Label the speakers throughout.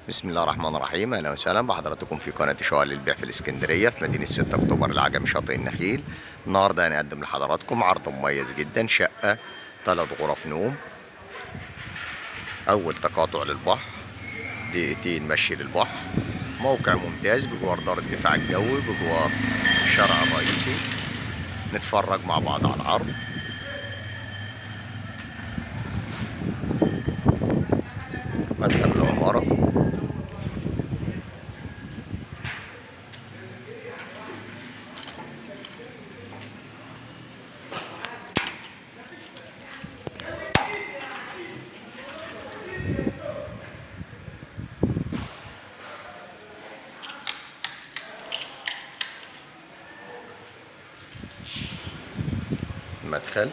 Speaker 1: بسم الله الرحمن الرحيم. اهلا وسهلا بحضراتكم في قناه شقق للبيع في الاسكندريه في مدينه 6 اكتوبر العجمي شاطئ النخيل. النهارده هنقدم لحضراتكم عرض مميز جدا، شقه 3 غرف نوم، اول تقاطع للبحر، دقيقتين مشي للبحر، موقع ممتاز بجوار دار الدفاع الجوي بجوار الشارع الرئيسي. نتفرج مع بعض على العرض. مدخل العماره، المدخل،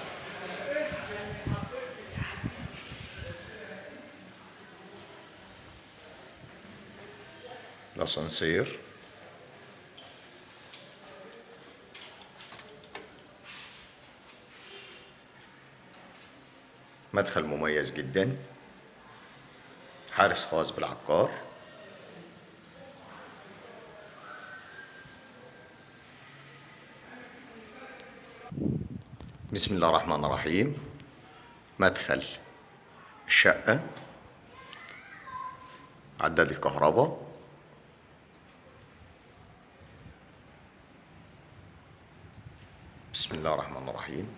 Speaker 1: الاسانسير، مدخل مميز جدا، حارس خاص بالعقار. بسم الله الرحمن الرحيم. مدخل الشقة، عداد الكهرباء، بسم الله الرحمن الرحيم.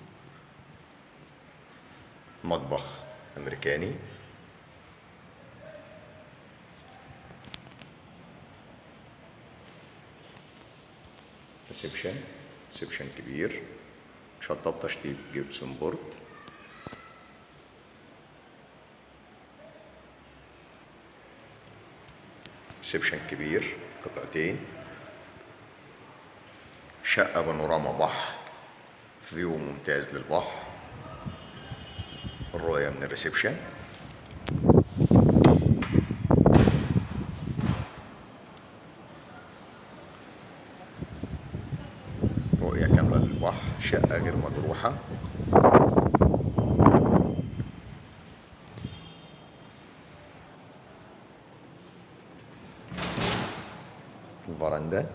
Speaker 1: مطبخ أمريكاني، ريسبشن كبير، شطب تشطيب جبسون بورد، ريسبشن كبير قطعتين، شقة بانوراما بحر، فيو ممتاز للبحر، الرؤية من الريسبشن، رؤية كاملة للبحر، شقة غير مجروحة. الفرندا،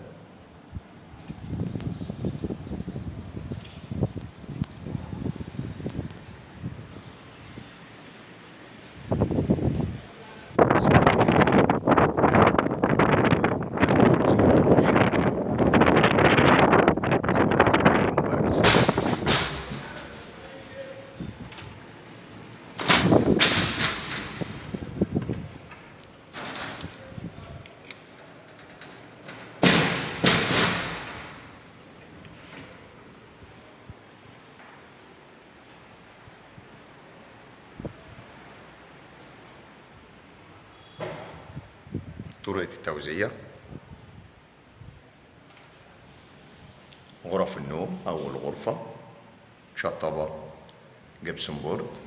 Speaker 1: طرقة التوزيع، غرف النوم، أول غرفة شطبة جبسون بورد،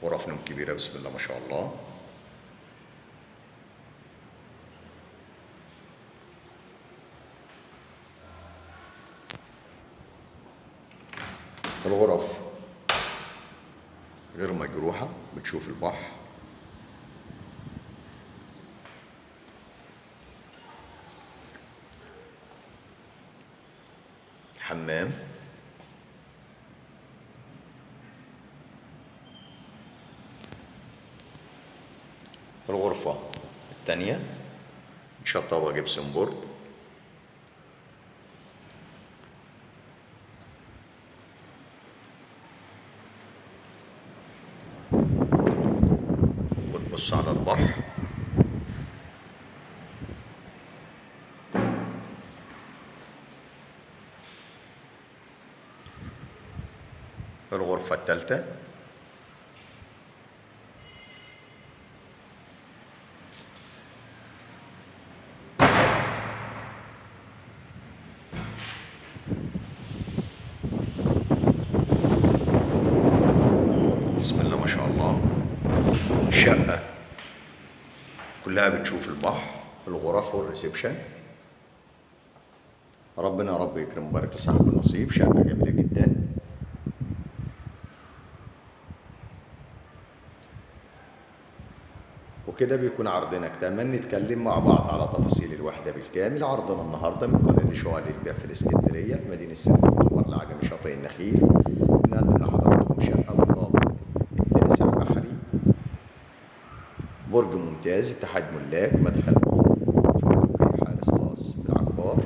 Speaker 1: غرف نوم كبيرة بسم الله ما شاء الله. الغرف غير مجروحة، بتشوف البحر، حمام، الغرفة التانية شطبة جبسون بورد، وتبص على البحر. الغرفة التالتة بسم الله ما شاء الله. شقة كلها بتشوف البحر، الغرف والريسبشن. ربنا يا رب يكرم ويبارك لصاحب النصيب. شقة جميلة جدا. وكده وبكده بيكون عرضنا اكتمل. نتكلم مع بعض على تفاصيل الوحدة بالكامل. عرضنا النهاردة من قناة شقق للبيع في الإسكندرية في مدينة 6 أكتوبر العجمي شاطئ النخيل. بنقدم لحضراتكم شقة بالطابق التاسع بحري، برج ممتاز، اتحاد ملاك، مدخل فندقي، حارس خاص بالعقار،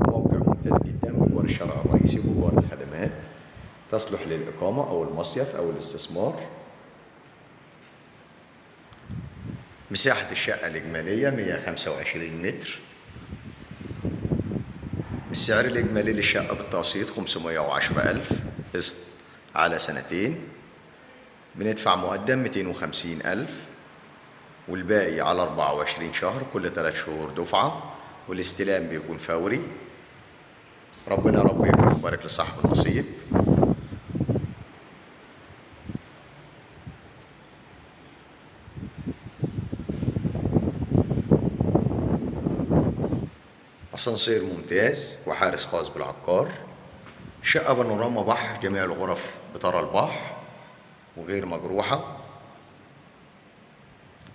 Speaker 1: موقع ممتاز جدا بجوار الشارع الرئيسي وبجوار الخدمات، تصلح للإقامة أو المصيف أو الاستثمار. مساحة الشقة الإجمالية 125 متر. السعر الإجمالي للشقة بالتقسيط 510,000 قسط على سنتين. بندفع مقدم 250,000 والباقي على 24 شهر، كل 3 شهور دفعة، والاستلام بيكون فوري. ربنا يا رب يكرم ويبارك لصاحب النصيب. أسانسير ممتاز وحارس خاص بالعقار. شقة بانوراما بحر، جميع الغرف بترى البحر وغير مجروحة.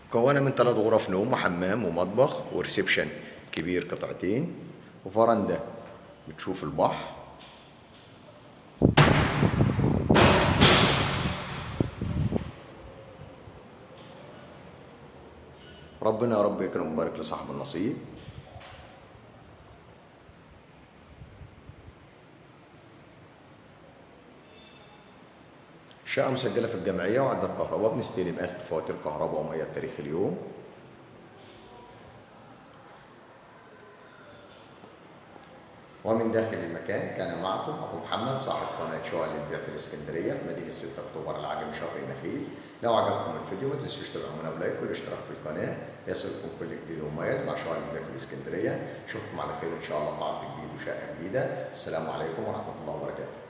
Speaker 1: مكونة من 3 غرف نوم وحمام ومطبخ وريسبشن كبير قطعتين وفرندة بتشوف البحر. ربنا يا رب يكرم ويبارك لصاحب النصيب. شقة مسجلة في الجمعية وعداد كهرباء. بنستلم آخر فواتير كهرباء ومية بتاريخ اليوم. ومن داخل المكان كان معكم أبو محمد صاحب قناة شقق للبيع في الإسكندرية في مدينة 6 أكتوبر العجمي شاطئ النخيل. لو عجبكم الفيديو ما تنسوش تدعمونا بلايك والاشتراك في القناة ليصلكم كل جديد ومميز مع شقق للبيع في الإسكندرية. أشوفكم على خير إن شاء الله في عرض جديد وشقة جديدة. السلام عليكم ورحمة الله وبركاته.